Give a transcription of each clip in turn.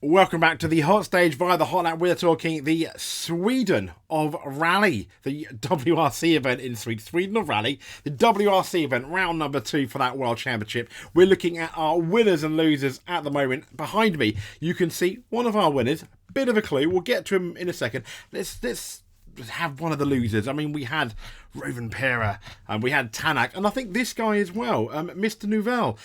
Welcome back to the hot stage via the hot lap. We're talking the Sweden of Rally, the WRC event in Sweden of Rally, the WRC event, round number 2 for that World Championship. We're looking at our winners and losers at the moment. Behind me, you can see one of our winners. Bit of a clue. We'll get to him in a second. Let's have one of the losers. I mean, we had Rovan Pera and we had Tanak, and I think this guy as well, Mr. Nouvelle.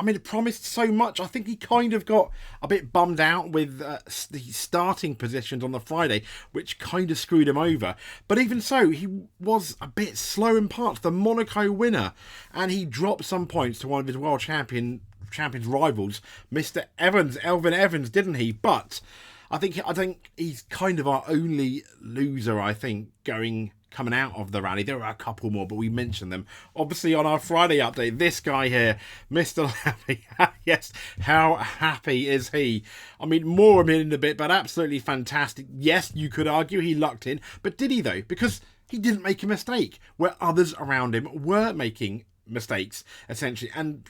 It promised so much. I think he kind of got a bit bummed out with the starting positions on the Friday, which kind of screwed him over. But even so, he was a bit slow in parts. The Monaco winner, and he dropped some points to one of his world champions rivals, Mr. Elvin Evans, didn't he? But I think he's kind of our only loser, I think, coming out of the rally. There are a couple more, but we mentioned them obviously on our Friday update. This guy here, Mr. Lappy. Yes, how happy is he? I mean, more of him in a bit, but absolutely fantastic. Yes, you could argue he lucked in, but did he though? Because he didn't make a mistake where others around him were making mistakes, essentially, and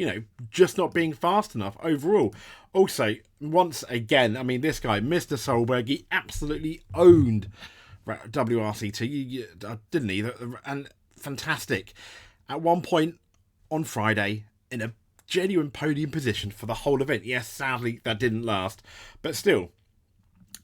just not being fast enough overall. Also, once again, I mean, this guy, Mr. Solberg, he absolutely owned WRC2, didn't he? And fantastic. At one point on Friday, in a genuine podium position for the whole event. Yes, sadly, that didn't last, but still.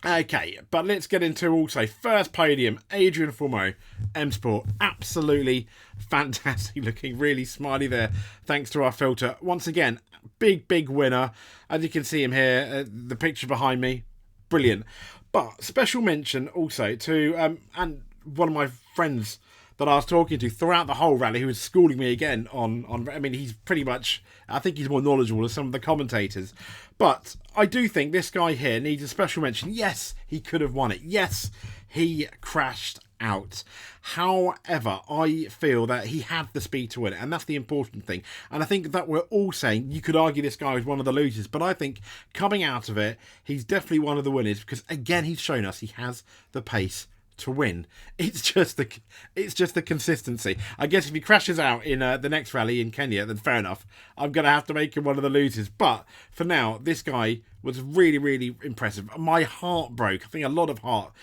Okay, but let's get into also first podium, Adrian Formeau, M Sport. Absolutely fantastic looking, really smiley there, thanks to our filter. Once again, big winner. As you can see him here, the picture behind me, brilliant. But special mention also to and one of my friends that I was talking to throughout the whole rally, who was schooling me again on. I mean, he's pretty much, I think he's more knowledgeable than some of the commentators. But I do think this guy here needs a special mention. Yes, he could have won it. Yes, he crashed out. However, I feel that he had the speed to win it, and that's the important thing. And I think that we're all saying, you could argue this guy was one of the losers, but I think coming out of it, he's definitely one of the winners, because again, he's shown us he has the pace to win. It's just the consistency. I guess if he crashes out in the next rally in Kenya, then fair enough. I'm going to have to make him one of the losers. But for now, this guy was really impressive. My heart broke. I think a lot of hearts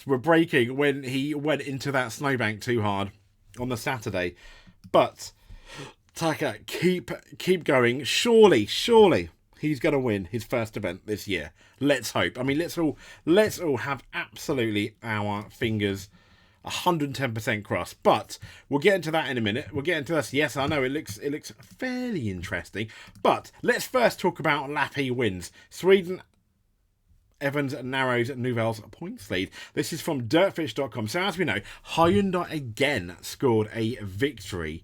were breaking when he went into that snowbank too hard on the Saturday. But Taka, keep going. Surely he's going to win his first event this year. Let's hope. I mean, let's all have absolutely our fingers 110% crossed. But we'll get into that in a minute. We'll get into this. Yes, I know it looks fairly interesting. But let's first talk about Lappy wins. Sweden, Evans narrows Nouvelle's points lead. This is from dirtfish.com. So as we know, Hyundai again scored a victory.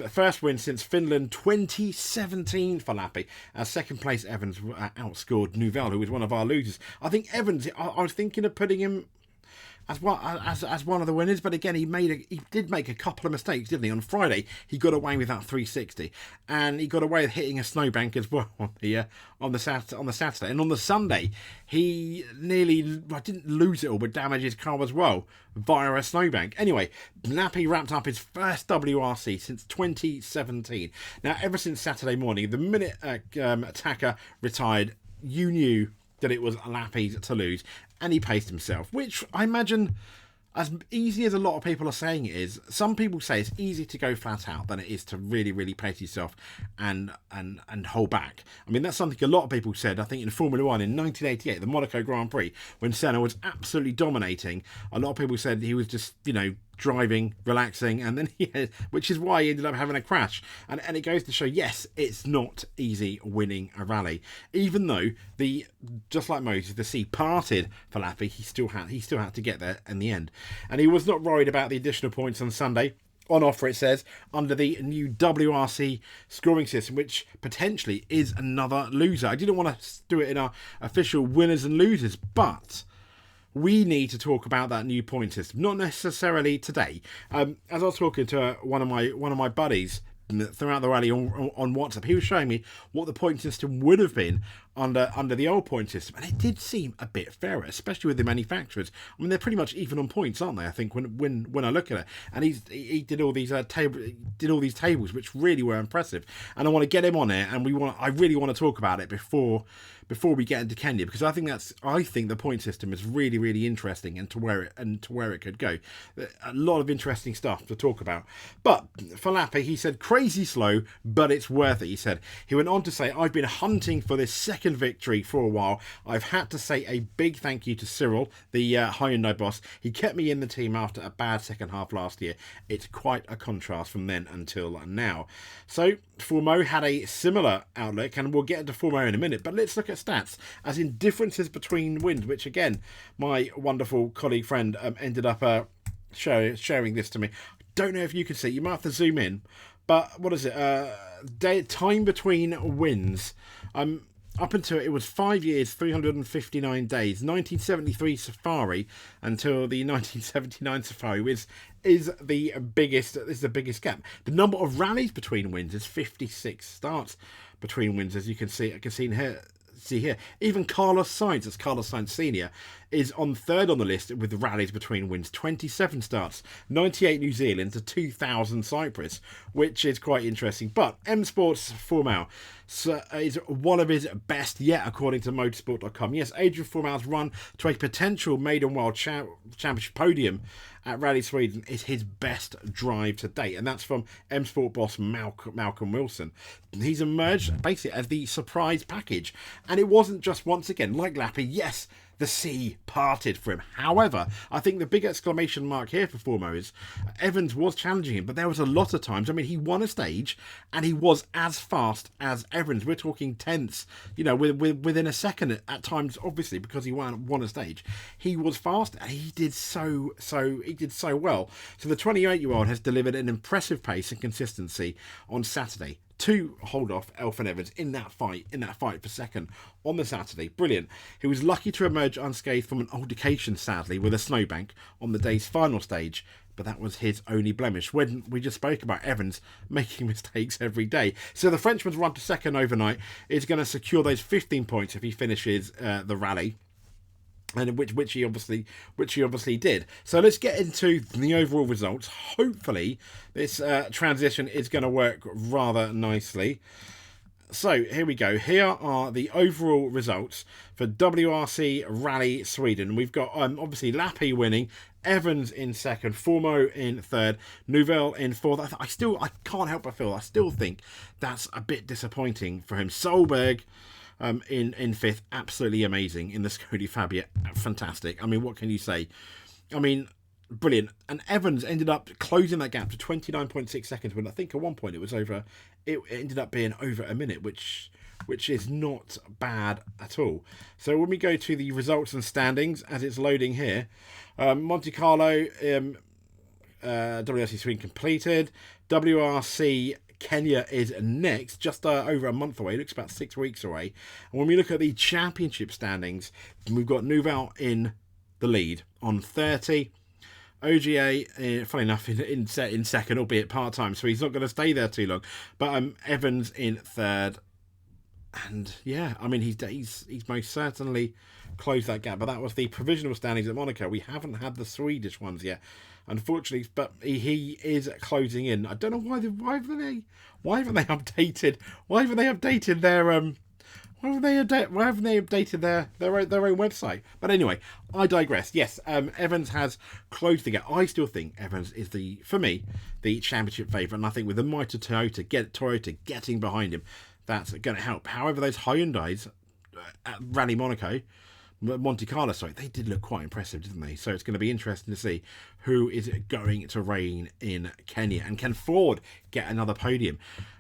First win since Finland 2017 for Lappy. Second place Evans outscored Nouvelle, who was one of our losers. I think Evans, I was thinking of putting him as one of the winners, but again, he did make a couple of mistakes, didn't he? On Friday, he got away with that 360, and he got away with hitting a snowbank as well on the Saturday, and on the Sunday, he didn't lose it all, but damaged his car as well via a snowbank. Anyway, Lappy wrapped up his first WRC since 2017. Now, ever since Saturday morning, the minute Attacker retired, you knew that it was Lappy's to lose, and he paced himself, which I imagine, as easy as a lot of people are saying it is, some people say it's easier to go flat out than it is to really pace yourself and hold back. I mean, that's something a lot of people said, I think, in Formula 1 in 1988, the Monaco Grand Prix, when Senna was absolutely dominating. A lot of people said he was just, driving, relaxing, and then which is why he ended up having a crash. And it goes to show, yes, it's not easy winning a rally. Even though just like Moses, the sea parted for Lappy, he still had to get there in the end. And he was not worried about the additional points on Sunday. On offer, it says, under the new WRC scoring system, which potentially is another loser. I didn't want to do it in our official winners and losers, but we need to talk about that new point system. Not necessarily today. As I was talking to one of my buddies, throughout the rally on WhatsApp. He was showing me what the point system would have been under the old point system, and it did seem a bit fairer, especially with the manufacturers. I mean, they're pretty much even on points, aren't they? I think when I look at it, and he did all these tables, which really were impressive. And I want to get him on it, and I really want to talk about it before we get into Kenya, because I think the point system is really, really interesting, and to where it could go. A lot of interesting stuff to talk about. But for Lappe, he said, crazy slow, but it's worth it. He went on to say, I've been hunting for this second victory for a while. I've had to say a big thank you to Cyril, the Hyundai boss. He kept me in the team after a bad second half last year. It's quite a contrast from then until now. So Formo had a similar outlook, and we'll get into Formo in a minute, but let's look at stats, as in differences between wins, which again, my wonderful colleague friend ended up sharing this to me. Don't know if you can see, you might have to zoom in, but what is it? Time between wins. Up until it was 5 years, 359 days. 1973 Safari until the 1979 Safari is the biggest gap. The number of rallies between wins is 56 starts between wins, as you can see. I can see here. Even Carlos Sainz, that's Carlos Sainz Senior, is on third on the list with rallies between wins. 27 starts, 98 New Zealand to 2,000 Cyprus, which is quite interesting. But M Sports Formau is one of his best yet, according to motorsport.com. Yes, Adrian Formal's run to a potential Maiden World Championship podium at Rally Sweden is his best drive to date, and that's from M Sport boss Malcolm Wilson. He's emerged basically as the surprise package, and it wasn't just, once again, like Lappe, yes, the sea parted for him. However, I think the big exclamation mark here for Formo is Evans was challenging him, but there was a lot of times, I mean, he won a stage and he was as fast as Evans. We're talking tenths, within a second at times, obviously, because he won a stage. He was fast, and he did so well. So the 28-year-old has delivered an impressive pace and consistency on Saturday to hold off Elfyn Evans in that fight for second on the Saturday. Brilliant. He was lucky to emerge unscathed from an altercation, sadly, with a snowbank on the day's final stage, but that was his only blemish. When we just spoke about Evans making mistakes every day. So the Frenchman's run to second overnight is going to secure those 15 points if he finishes the rally, and which he obviously did. So let's get into the overall results. Hopefully this transition is going to work rather nicely. So here we go. Here are the overall results for WRC Rally Sweden. We've got obviously Lappe winning, Evans in second, Formo in third, Nouvelle in fourth. I can't help but feel, I still think that's a bit disappointing for him. Solberg in fifth, absolutely amazing in the Scodi Fabia, fantastic. I mean, what can you say? I mean, brilliant. And Evans ended up closing that gap to 29.6 seconds, when I think at one point it ended up being over a minute, which is not bad at all. So when we go to the results and standings, as it's loading here, Monte Carlo, WRC Sweden completed, WRC Kenya is next, just over a month away. It looks about 6 weeks away. And when we look at the championship standings, we've got Nouvelle in the lead on 30. OGA, funny enough, in second, albeit part-time, so he's not going to stay there too long. But Evans in third. And yeah, I mean, he's most certainly closed that gap. But that was the provisional standings at Monaco. We haven't had the Swedish ones yet, unfortunately, but he is closing in. I don't know why haven't they updated their own website? But anyway, I digress. Yes, Evans has closed the gap. I still think Evans is for me the championship favourite, and I think with the might of Toyota getting behind him, that's going to help. However, those Hyundais at Rally Monte Carlo, they did look quite impressive, didn't they? So it's going to be interesting to see who is going to reign in Kenya, and can Ford get another podium.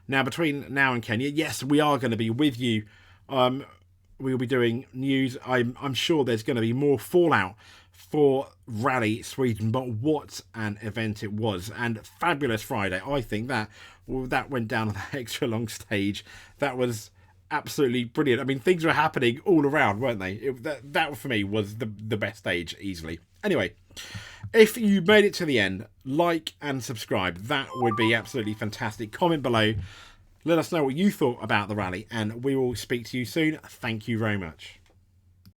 Now, between now and Kenya, yes, we are going to be with you. We'll be doing news. I'm sure there's going to be more fallout for Rally Sweden, but what an event it was, and fabulous Friday. I think that went down on that extra long stage. That was absolutely brilliant. I mean, things were happening all around, weren't they? That for me was the best stage easily. Anyway, if you made it to the end, like and subscribe. That would be absolutely fantastic. Comment below. Let us know what you thought about the rally, and we will speak to you soon. Thank you very much.